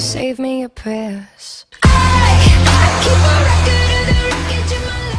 save me your prayers. I keep a record of the wreckage in my life.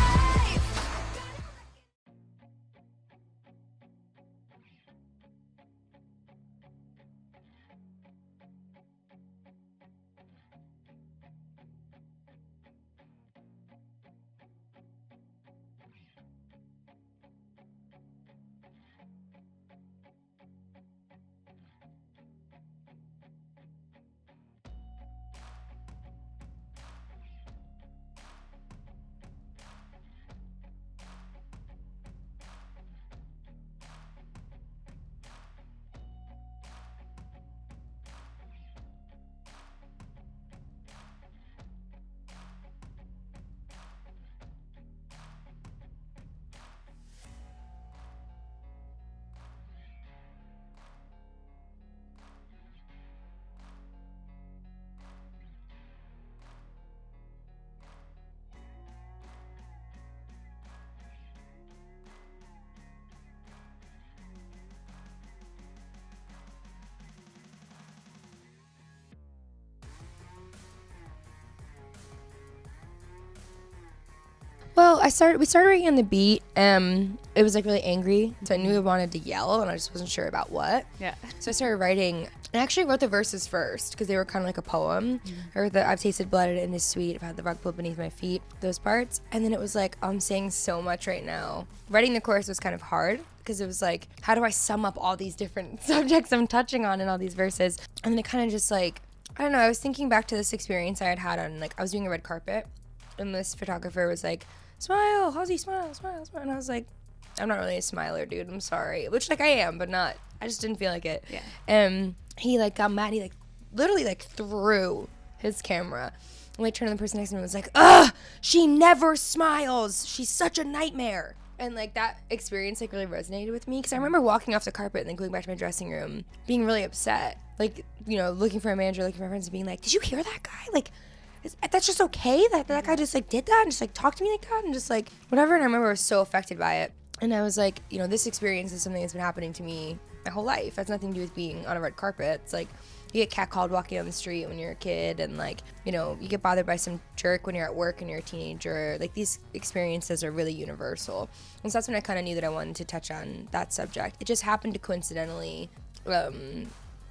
Well, we started writing on the beat. It was like really angry, so I knew I wanted to yell, and I just wasn't sure about what. Yeah. So I started writing. I actually wrote the verses first because they were kind of like a poem. I wrote the I've tasted blood and it is sweet. I've had the rug pulled beneath my feet. Those parts, and then it was like I'm saying so much right now. Writing the chorus was kind of hard because it was like, how do I sum up all these different subjects I'm touching on in all these verses? And then it kind of just like, I don't know. I was thinking back to this experience I had on, like, I was doing a red carpet, and this photographer was like, smile, Halsey, smile, smile, smile. And I was like, I'm not really a smiler, dude. I'm sorry. Which, like, I am, but not. I just didn't feel like it. Yeah. And he, like, got mad. He, like, literally, like, threw his camera. And, like, turned to the person next to me and was like, ugh, she never smiles. She's such a nightmare. And, like, that experience, like, really resonated with me. Because I remember walking off the carpet and then going back to my dressing room, being really upset. Like, you know, looking for a manager, looking for my friends, and being like, did you hear that guy? Like, that's just okay that guy just like did that and just like talked to me like that and just like whatever. And I remember I was so affected by it, and I was like, you know, this experience is something that's been happening to me my whole life. That's nothing to do with being on a red carpet. It's like you get catcalled walking down the street when you're a kid, and like, you know, you get bothered by some jerk when you're at work and you're a teenager. Like, these experiences are really universal. And so that's when I kind of knew that I wanted to touch on that subject. It just happened to coincidentally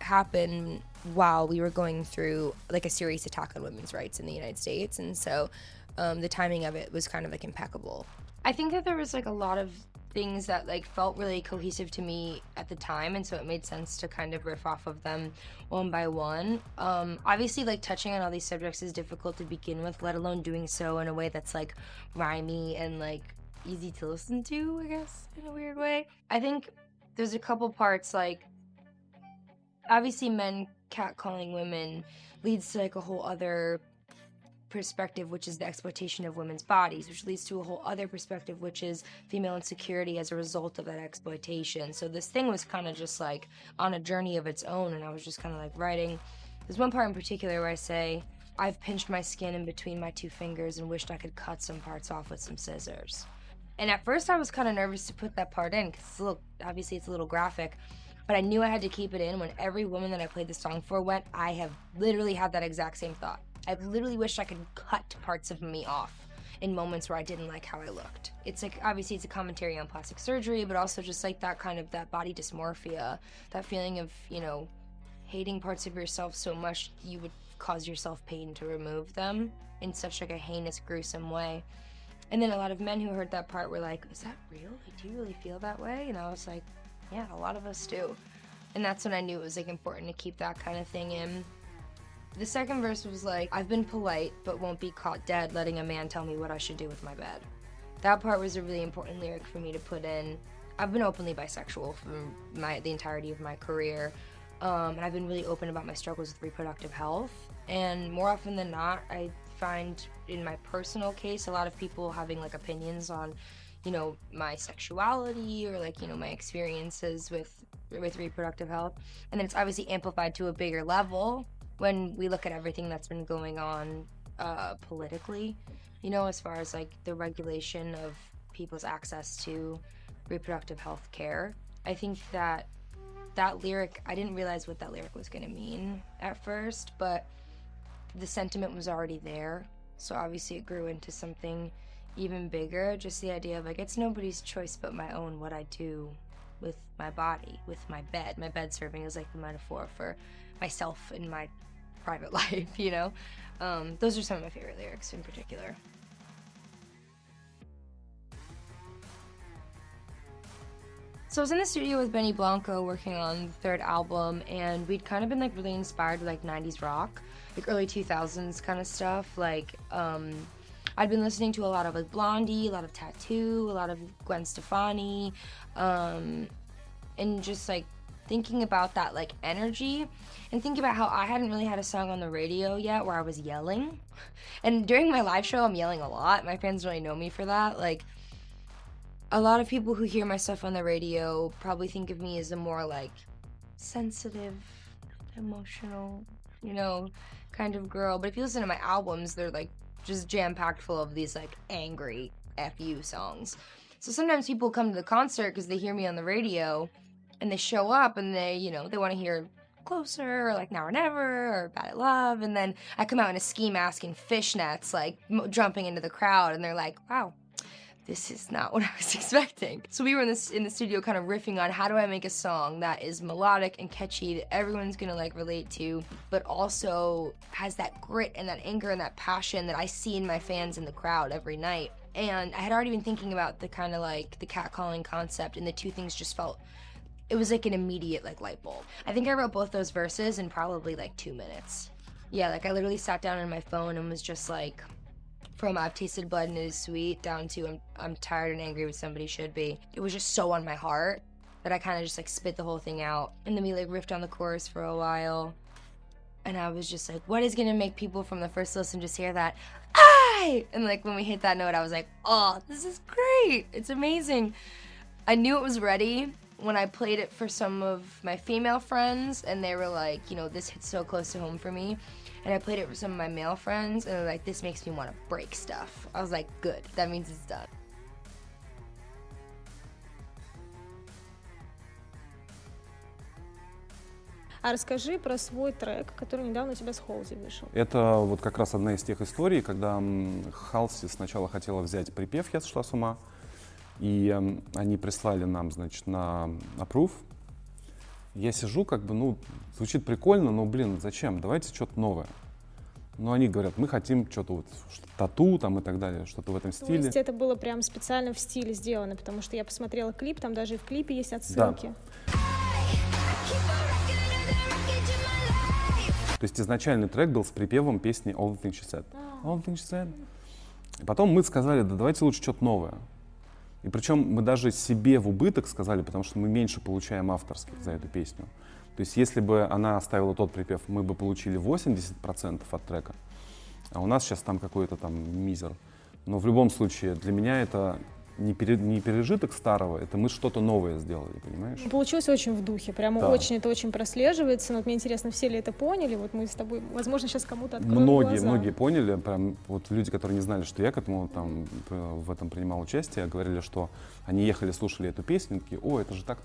happen while we were going through like a serious attack on women's rights in the United States, and so the timing of it was kind of like impeccable. I think that there was like a lot of things that like felt really cohesive to me at the time, and so it made sense to kind of riff off of them one by one. Obviously, like, touching on all these subjects is difficult to begin with, let alone doing so in a way that's like rhymey and like easy to listen to, I guess, in a weird way. I think there's a couple parts, like, obviously men catcalling women leads to like a whole other perspective, which is the exploitation of women's bodies, which leads to a whole other perspective, which is female insecurity as a result of that exploitation. So this thing was kind of just like on a journey of its own, and I was just kind of like writing. There's one part in particular where I say, I've pinched my skin in between my two fingers and wished I could cut some parts off with some scissors. And at first I was kind of nervous to put that part in because obviously it's a little graphic, but I knew I had to keep it in. When every woman that I played the song for went, I have literally had that exact same thought. I've literally wished I could cut parts of me off in moments where I didn't like how I looked. It's like, obviously it's a commentary on plastic surgery, but also just like that kind of, that body dysmorphia, that feeling of, you know, hating parts of yourself so much you would cause yourself pain to remove them in such like a heinous, gruesome way. And then a lot of men who heard that part were like, is that real? Like, do you really feel that way? And I was like, yeah, a lot of us do. And that's when I knew it was like important to keep that kind of thing in. The second verse was like, I've been polite, but won't be caught dead letting a man tell me what I should do with my bed. That part was a really important lyric for me to put in. I've been openly bisexual for the entirety of my career, and I've been really open about my struggles with reproductive health. And more often than not, I find in my personal case, a lot of people having like opinions on, you know, my sexuality or like, you know, my experiences with reproductive health. And then it's obviously amplified to a bigger level when we look at everything that's been going on politically, you know, as far as like the regulation of people's access to reproductive health care. I think that lyric, I didn't realize what that lyric was going to mean at first, but the sentiment was already there. So obviously it grew into something even bigger. Just the idea of like, it's nobody's choice but my own what I do with my body, with my bed. My bed serving as like the metaphor for myself in my private life, you know? Those are some of my favorite lyrics in particular. So I was in the studio with Benny Blanco working on the third album, and we'd kind of been like really inspired with like 90s rock, like early 2000s kind of stuff. Like I'd been listening to a lot of like Blondie, a lot of t.A.T.u, a lot of Gwen Stefani, and just like thinking about that like energy, and thinking about how I hadn't really had a song on the radio yet where I was yelling. And during my live show, I'm yelling a lot. My fans really know me for that. Like, a lot of people who hear my stuff on the radio probably think of me as a more like sensitive, emotional, you know, kind of girl. But if you listen to my albums, they're like just jam-packed full of these like angry F.U. songs. So sometimes people come to the concert because they hear me on the radio and they show up and they, you know, they want to hear Closer or like Now or Never or Bad at Love. And then I come out in a ski mask and fishnets, like jumping into the crowd, and they're like, wow, this is not what I was expecting. So we were in the studio kind of riffing on how do I make a song that is melodic and catchy that everyone's gonna like relate to, but also has that grit and that anger and that passion that I see in my fans in the crowd every night. And I had already been thinking about the kind of like the catcalling concept, and the two things just felt, it was like an immediate like light bulb. I think I wrote both those verses in probably like 2 minutes. Yeah, like I literally sat down on my phone and was just like, from I've tasted blood and it is sweet down to I'm tired and angry with somebody should be. It was just so on my heart that I kind of just like spit the whole thing out. And then we like riffed on the chorus for a while. And I was just like, what is gonna make people from the first listen just hear that, "I!" And like when we hit that note, I was like, oh, this is great. It's amazing. I knew it was ready when I played it for some of my female friends, and they were like, you know, this hits so close to home for me. And I played it for some of my male friends, and they're like, this makes me want to break stuff. I was like, good, that means it's done. А расскажи про свой трек, который недавно у тебя с Halsey вышел. Это вот как раз одна из тех историй, когда Halsey сначала хотела взять припев «Я сошла с ума», и они прислали нам, значит, на approve. Я сижу, как бы, ну, звучит прикольно, но, блин, зачем? Давайте что-то новое. Но они говорят, мы хотим что-то вот, тату там и так далее, что-то в этом стиле. То есть это было прям специально в стиле сделано, потому что я посмотрела клип, там даже и в клипе есть отсылки. Да. То есть изначальный трек был с припевом песни All the Things She Said. All the Things She Said. И потом мы сказали, да давайте лучше что-то новое. И причем мы даже себе в убыток сказали, потому что мы меньше получаем авторских за эту песню. То есть если бы она оставила тот припев, мы бы получили 80% от трека, а у нас сейчас там какой-то там мизер. Но в любом случае для меня это не пережиток старого, это мы что-то новое сделали, понимаешь? Получилось очень в духе, прямо да. Очень, это очень прослеживается. Но вот мне интересно, все ли это поняли? Вот мы с тобой, возможно, сейчас кому-то откроем глаза. Многие поняли, прям вот люди, которые не знали, что я к этому там в этом принимал участие, говорили, что они ехали, слушали эту песню, такие, о, это же так.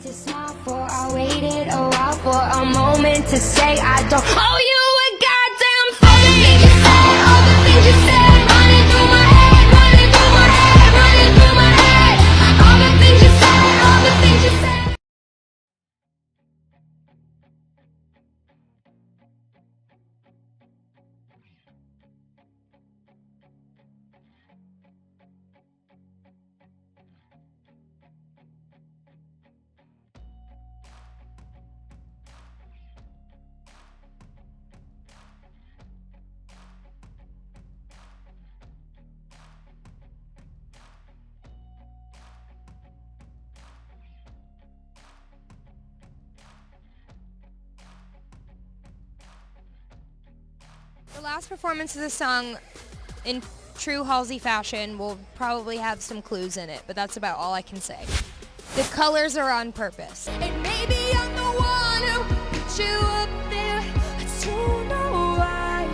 To smile for, I waited a while for a moment to say I don't owe you a goddamn thing. All the things you said, running through my head, running through my head, running through my head. All the things you said, all the things you said. The last performance of the song, in true Halsey fashion, will probably have some clues in it, but that's about all I can say. The colors are on purpose. And maybe I'm the one who put you up there. I don't know why.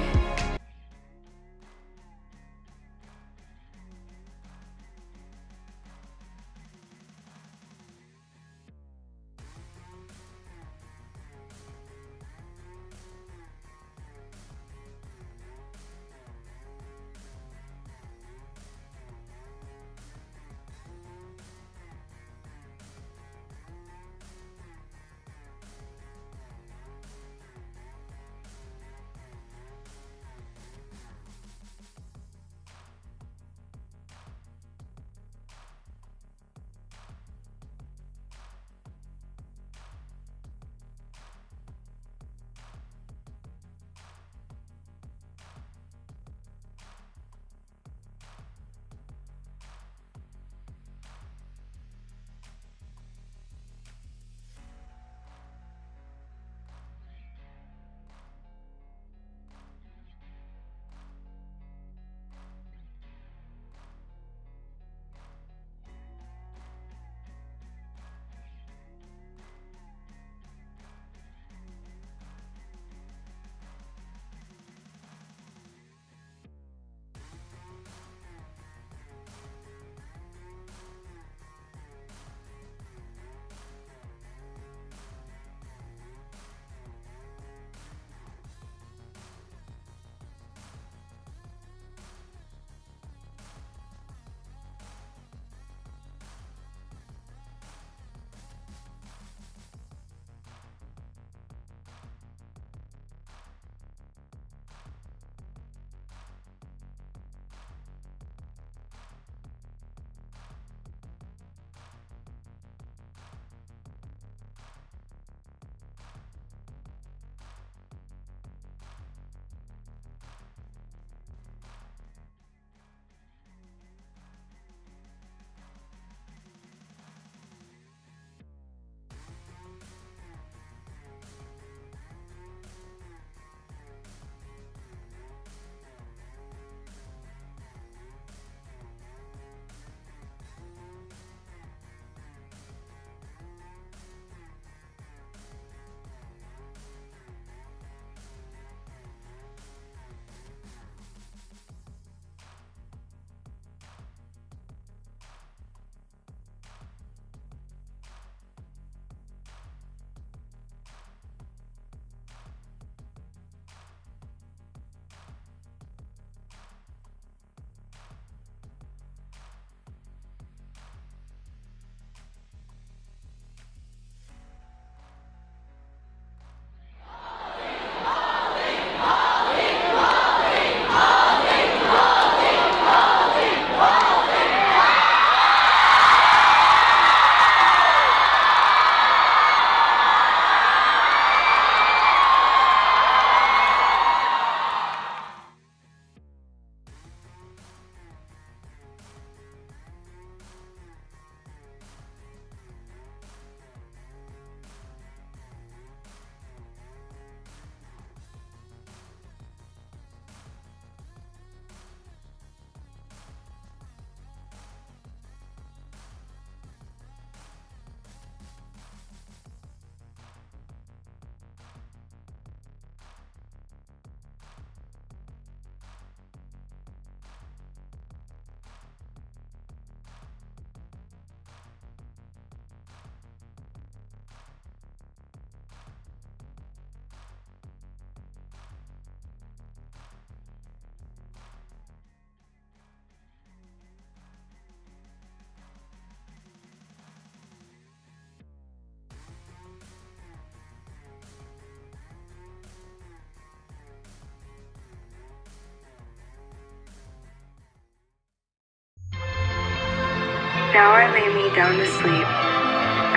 Now I lay me down to sleep.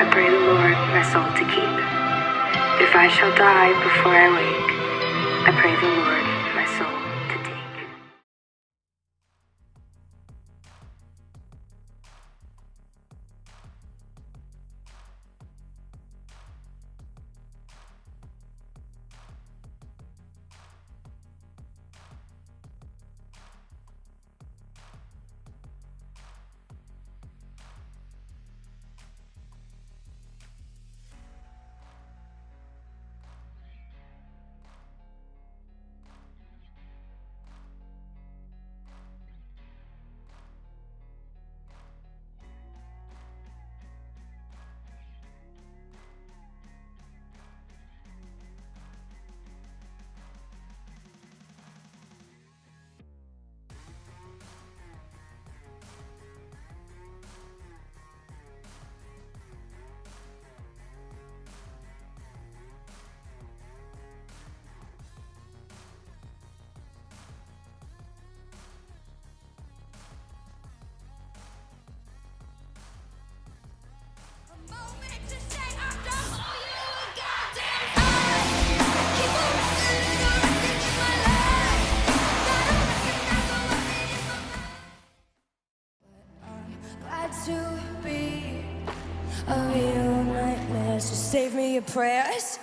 I pray the Lord my soul to keep. If I shall die before I wake, I pray the Lord my soul to take. A real nightmare, so save me your prayers.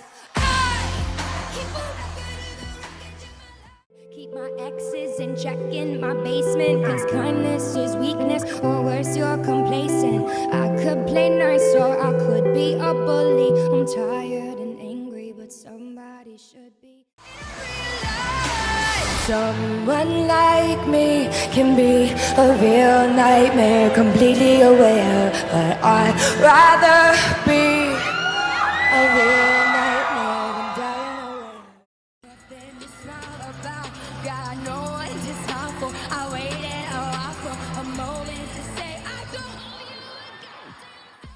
Keep my exes in check in my basement, cause kindness is weakness, or worse, you're complacent. I could play nice or I could be a bully. I'm tired and angry, but somebody should be. Someone like me can be a real nightmare, completely aware, but I'd rather be a real nightmare than dying away. Nothing to smile about, God knows it's awful. I waited a while for a moment to say I don't owe you a goddamn.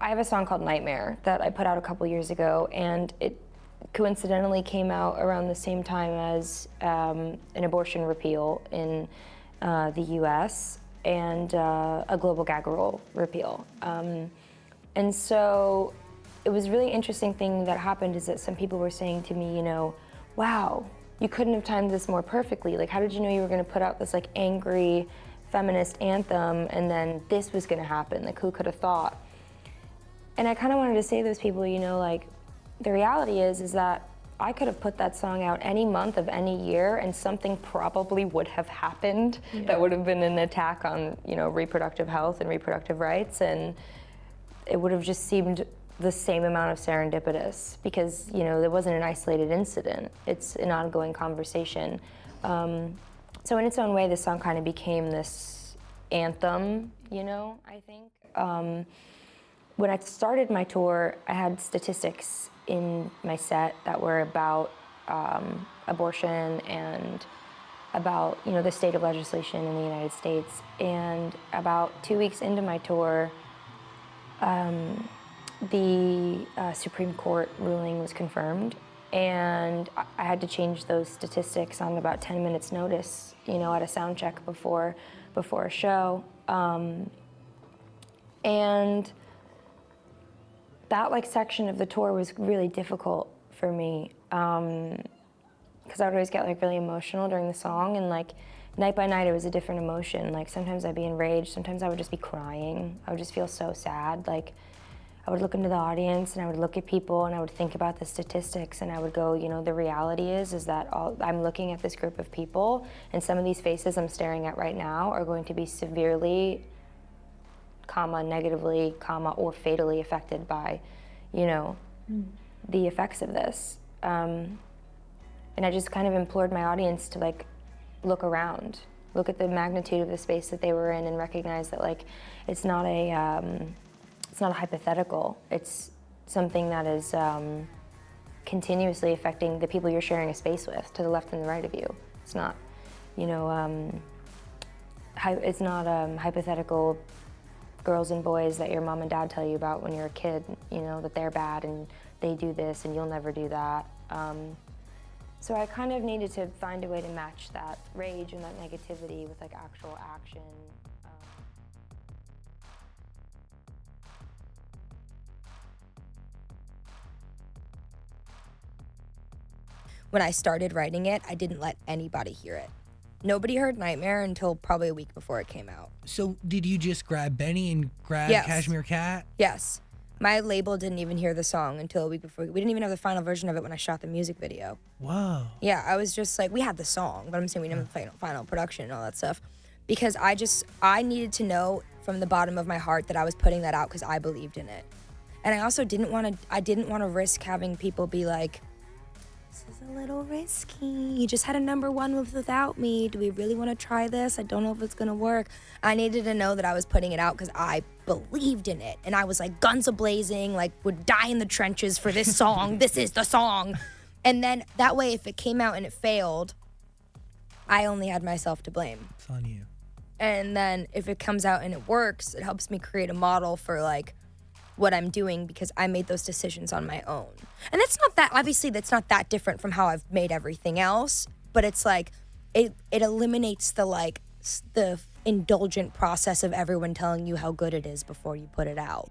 I have a song called Nightmare that I put out a couple years ago, and it coincidentally came out around the same time as an abortion repeal in the US and a global gag rule repeal. And so it was a really interesting thing that happened is that some people were saying to me, wow, you couldn't have timed this more perfectly. Like, how did you know you were gonna put out this like angry feminist anthem and then this was gonna happen? Like, who could have thought? And I kind of wanted to say to those people, like, the reality is that I could have put that song out any month of any year and something probably would have happened that would have been an attack on, reproductive health and reproductive rights, and it would have just seemed the same amount of serendipitous because, there wasn't an isolated incident. It's an ongoing conversation. So in its own way, this song kind of became this anthem, I think. When I started my tour, I had statistics in my set that were about abortion and about the state of legislation in the United States. And about 2 weeks into my tour, the Supreme Court ruling was confirmed, and I had to change those statistics on about 10 minutes notice, at a sound check before a show. And that section of the tour was really difficult for me because I would always get really emotional during the song and night by night, it was a different emotion. Like, sometimes I'd be enraged, sometimes I would just be crying. I would just feel so sad. Like, I would look into the audience and I would look at people and I would think about the statistics and I would go, you know, the reality is that I'm looking at this group of people and some of these faces I'm staring at right now are going to be severely, negatively, or fatally affected by, you know, the effects of this. And I just kind of implored my audience to, like, look around, look at the magnitude of the space that they were in and recognize that, like, it's not a hypothetical. It's something that is continuously affecting the people you're sharing a space with, to the left and the right of you. It's not, you know, it's not hypothetical girls and boys that your mom and dad tell you about when you're a kid, you know, that they're bad and they do this and you'll never do that. So I kind of needed to find a way to match that rage and that negativity with, like, actual action. When I started writing it, I didn't let anybody hear it. Nobody heard Nightmare until probably a week before it came out. So did you just grab Benny and grab Yes. Cashmere Cat? Yes. My label didn't even hear the song until a week before. We didn't even have the final version of it when I shot the music video. Whoa. Yeah, I was just like, we had the song, but I'm saying we didn't have the final production and all that stuff. Because I needed to know from the bottom of my heart that I was putting that out because I believed in it. And I also didn't want to risk having people be like, this is a little risky. You just had a #1 without me. Do we really want to try this? I don't know if it's going to work. I needed to know that I was putting it out because I believed in it. And I was like guns a-blazing, like would die in the trenches for this song. This is the song. And then that way, if it came out and it failed, I only had myself to blame. It's on you. And then if it comes out and it works, it helps me create a model for like what I'm doing because I made those decisions on my own. And obviously that's not that different from how I've made everything else, but it's like, it eliminates the indulgent process of everyone telling you how good it is before you put it out.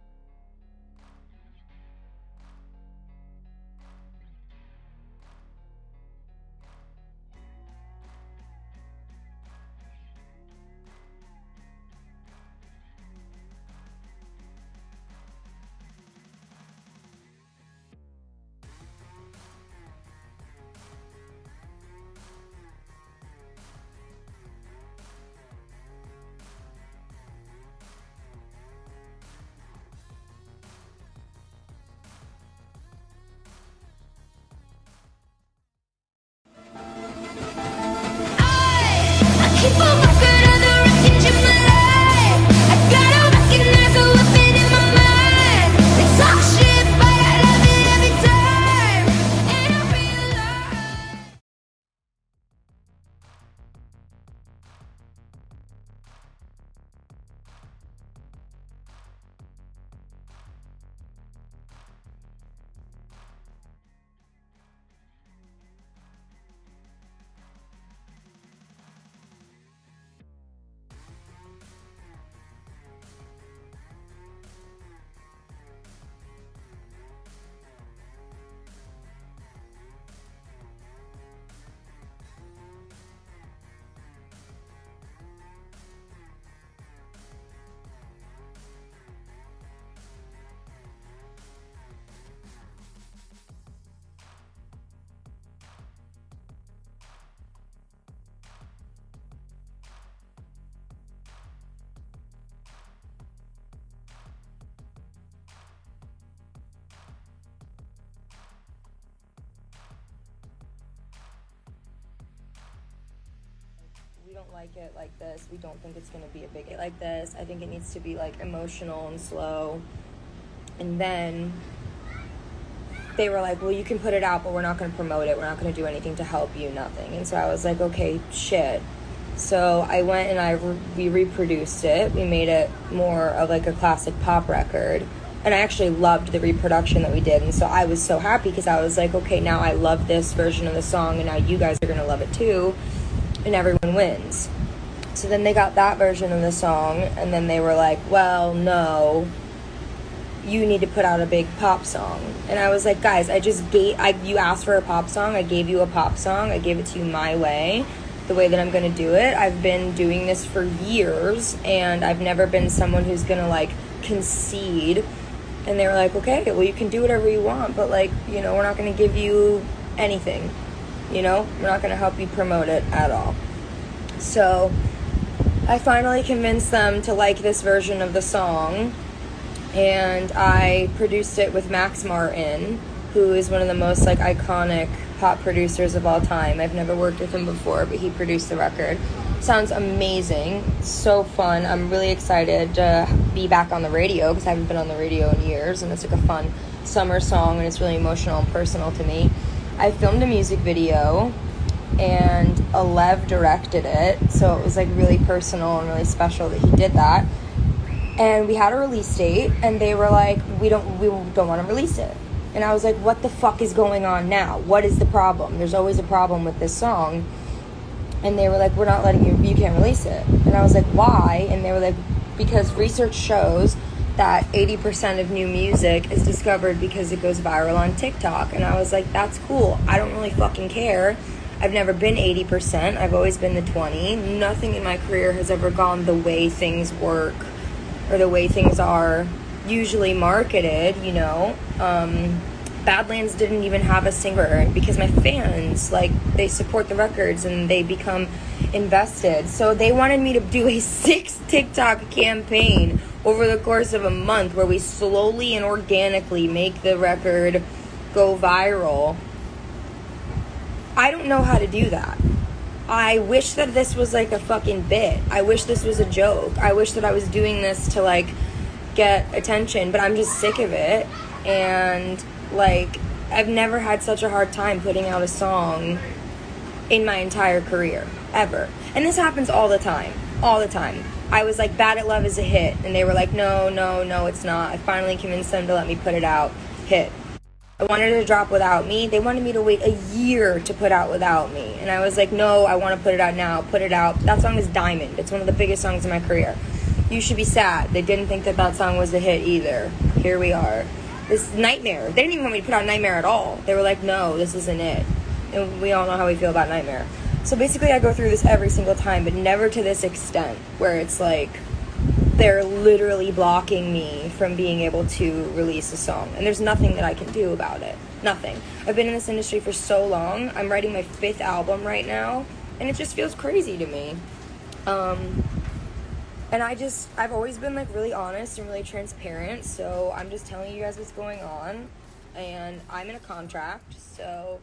Keep on walking on the wreckage of my life. I gotta recognize the weapon in my mind. They talk shit, but I love it every time. And I realize. We don't like it like this. We don't think it's gonna be a big hit like this. I think it needs to be like emotional and slow. And then they were like, well, you can put it out, but we're not gonna promote it. We're not gonna do anything to help you, nothing. And so I was like, okay, shit. So I went and we reproduced it. We made it more of like a classic pop record. And I actually loved the reproduction that we did. And so I was so happy because I was like, okay, now I love this version of the song and now you guys are gonna love it too. And everyone wins. So then they got that version of the song and then they were like, well, no, you need to put out a big pop song. And I was like, guys, you asked for a pop song. I gave you a pop song. I gave it to you my way. the way that I'm gonna do it. I've been doing this for years, and I've never been someone who's gonna like concede. And they were like, okay, well, you can do whatever you want, but like, you know, we're not gonna give you anything, you know, we're not gonna help you promote it at all. So I finally convinced them to like this version of the song, and I produced it with Max Martin, who is one of the most like iconic pop producers of all time. I've never worked with him before, but he produced the record. Sounds amazing, so fun. I'm really excited to be back on the radio, because I haven't been on the radio in years, and it's like a fun summer song, and it's really emotional and personal to me. I filmed a music video, and Alev directed it, so it was like really personal and really special that he did that. And we had a release date, and they were like, we don't want to release it. And I was like, what the fuck is going on now? What is the problem? There's always a problem with this song. And they were like, we're not letting you can't release it. And I was like, why? And they were like, because research shows that 80% of new music is discovered because it goes viral on TikTok. And I was like, that's cool. I don't really fucking care. I've never been 80%. I've always been the 20. Nothing in my career has ever gone the way things work or the way things are usually marketed, you know. Badlands didn't even have a singer, because my fans, like, they support the records and they become invested. So they wanted me to do a 6 TikTok campaign over the course of a month, where we slowly and organically make the record go viral. I don't know how to do that. I wish that this was like a fucking bit. I wish this was a joke. I wish that I was doing this to like get attention, but I'm just sick of it. And like, I've never had such a hard time putting out a song in my entire career, ever. And this happens all the time. I was like, Bad at Love is a hit, and they were like, no, it's not. I finally convinced them to let me put it out. Hit. I wanted to drop Without Me. They wanted me to wait a year to put out Without Me. And I was like, no, I want to put it out now. Put it out. That song is Diamond. It's one of the biggest songs in my career. You Should Be Sad. They didn't think that song was a hit either. Here we are. This Nightmare. They didn't even want me to put out Nightmare at all. They were like, no, this isn't it. And we all know how we feel about Nightmare. So basically I go through this every single time, but never to this extent, where it's like they're literally blocking me from being able to release a song. And there's nothing that I can do about it. Nothing. I've been in this industry for so long. I'm writing my 5th album right now, and it just feels crazy to me. And I've always been like really honest and really transparent, so I'm just telling you guys what's going on. And I'm in a contract, so